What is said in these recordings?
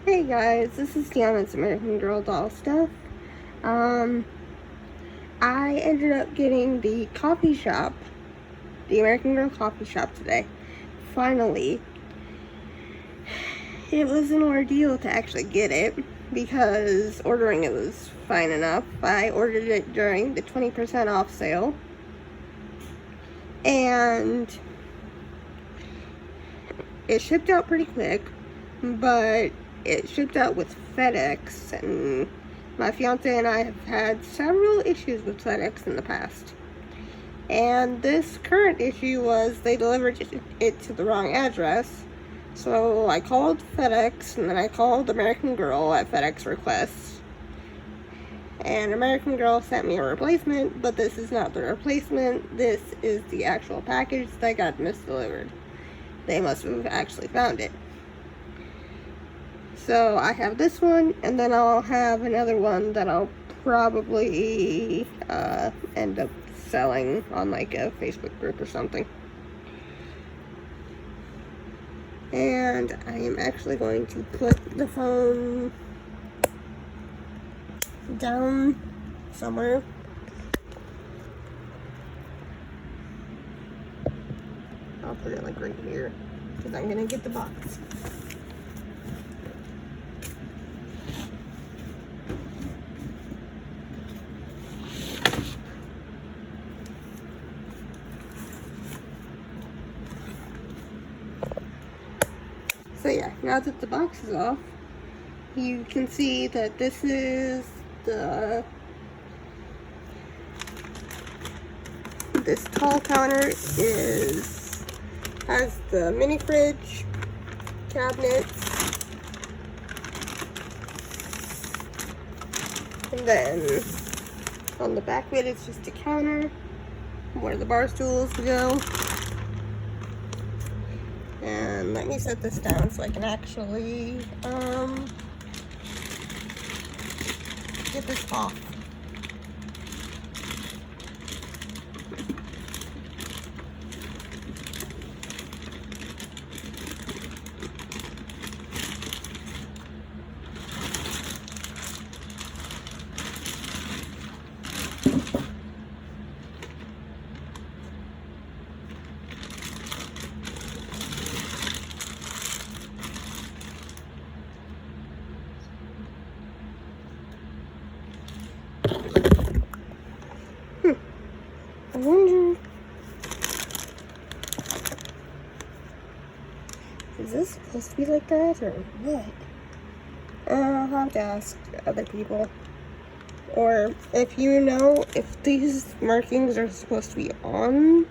Hey guys, this is Deanna's American Girl Doll Stuff. I ended up getting the coffee shop, the American Girl coffee shop today. Finally. It was an ordeal to actually get it because ordering it was fine enough. I ordered it during the 20% off sale. And it shipped out pretty quick, but it shipped out with FedEx, and my fiance and I have had several issues with FedEx in the past. And this current issue was they delivered it to the wrong address. So I called FedEx, and then I called American Girl at FedEx request. And American Girl sent me a replacement, but this is not the replacement. This is the actual package that got misdelivered. They must have actually found it. So I have this one, and then I'll have another one that I'll probably end up selling on like a Facebook group or something. And I am actually going to put the phone down somewhere. I'll put it like right here because I'm gonna get the box. So yeah, now that the box is off, you can see that this is this tall counter has the mini fridge, cabinets, and then on the back of it it's just a counter where the bar stools go. And let me set this down so I can actually get this off. I wonder, is this supposed to be like that or what? I'll have to ask other people. Or if you know if these markings are supposed to be on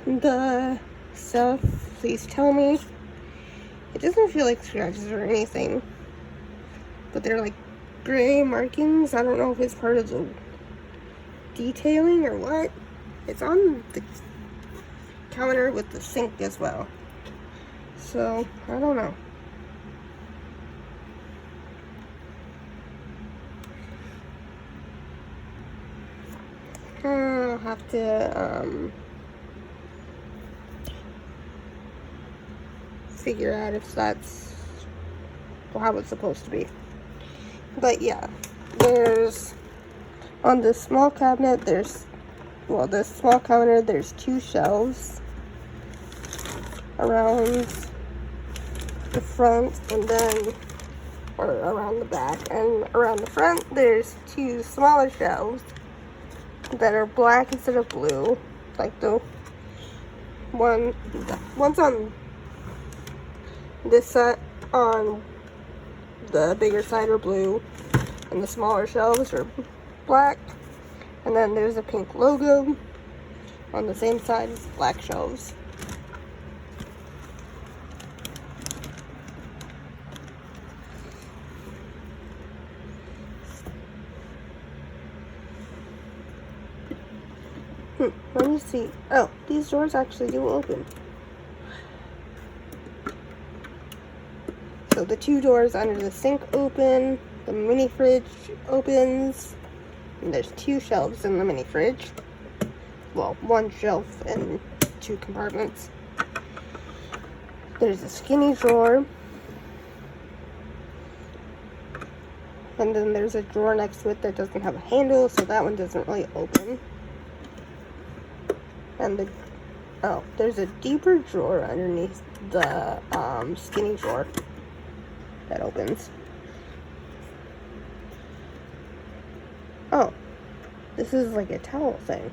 the stuff, please tell me. It doesn't feel like scratches or anything, but they're like gray markings. I don't know if it's part of the detailing or what. It's on the counter with the sink as well, so I don't know. I'll have to figure out if that's how it's supposed to be. But yeah, there's on this small cabinet, this small counter, there's 2 shelves around the front and then, or around the back, and around the front there's 2 smaller shelves that are black instead of blue. Like the one's on this side, on the bigger side are blue, and the smaller shelves are black. And then there's a pink logo on the same side as black shelves. Let me see. Oh, these doors actually do open. So the 2 doors under the sink open, the mini fridge opens, and there's 2 shelves in the mini fridge. Well, 1 shelf and 2 compartments. There's a skinny drawer And then there's a drawer next to it that doesn't have a handle, so that one doesn't really open. And there's a deeper drawer underneath the skinny drawer that opens. Oh, this is like a towel thing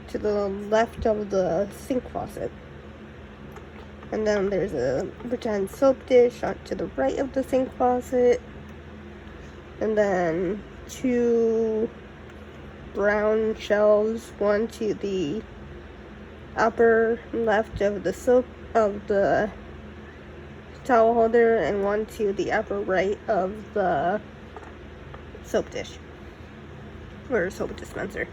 to the left of the sink faucet. And then there's a pretend soap dish to the right of the sink faucet. And then 2 brown shelves, one to the upper left of the towel holder, and one to the upper right of the soap dish or soap dispenser.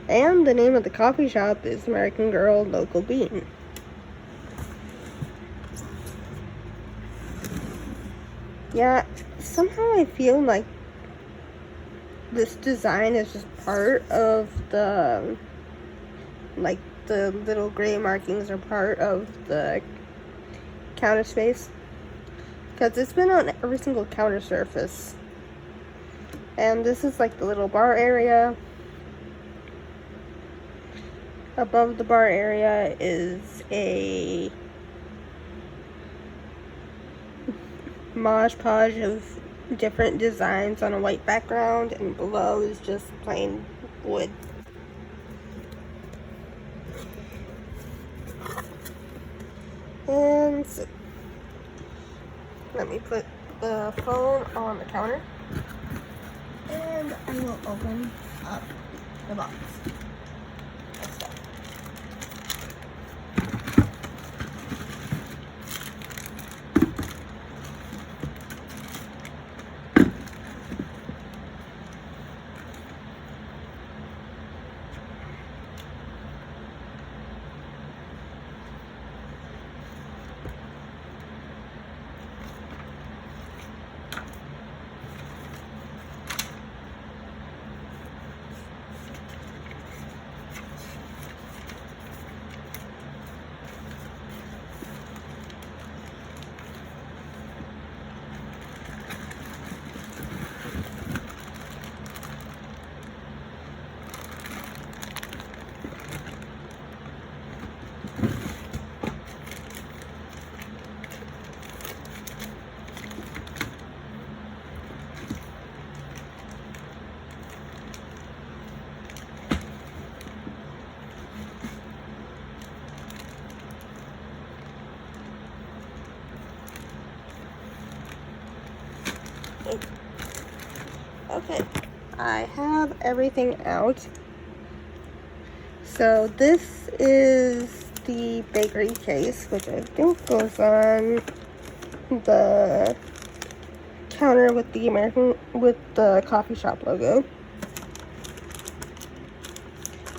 And the name of the coffee shop is American Girl Local Bean. Yeah, somehow I feel like this design is just part of the little gray markings are part of the counter space, because it's been on every single counter surface. And this is like the little bar area. Above the bar area is a Mod Podge of different designs on a white background, and below is just plain wood. And so, let me put the phone on the counter, and I will open up the box. Okay, I have everything out. So this is the bakery case, which I think goes on the counter with the coffee shop logo.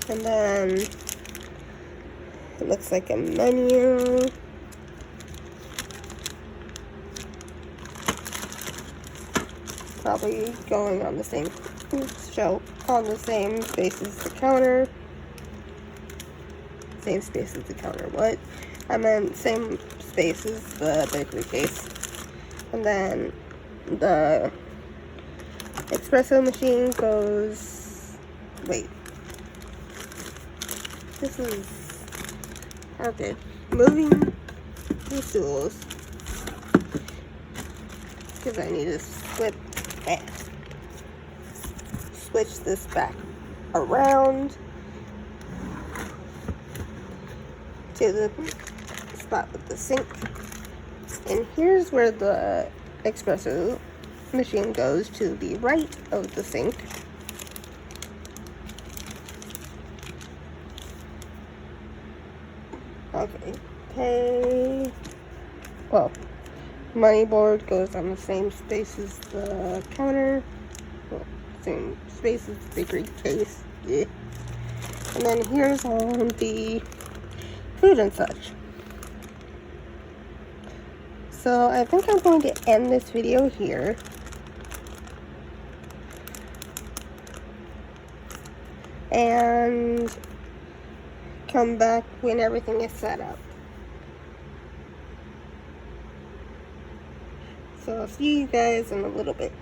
And then it looks like a menu. Probably going on the same shelf, on the same space as the counter. Same space as the counter, what? I meant same space as the bakery case. And then the espresso machine goes, wait. This is, okay, moving the stools. Because I need to switch this back around to the spot with the sink. And here's where the espresso machine goes, to the right of the sink. Okay, well, money board goes on the same space as the counter. Well, same space as the bakery case. Yeah. And then here's all the food and such. So I think I'm going to end this video here. And come back when everything is set up. So I'll see you guys in a little bit.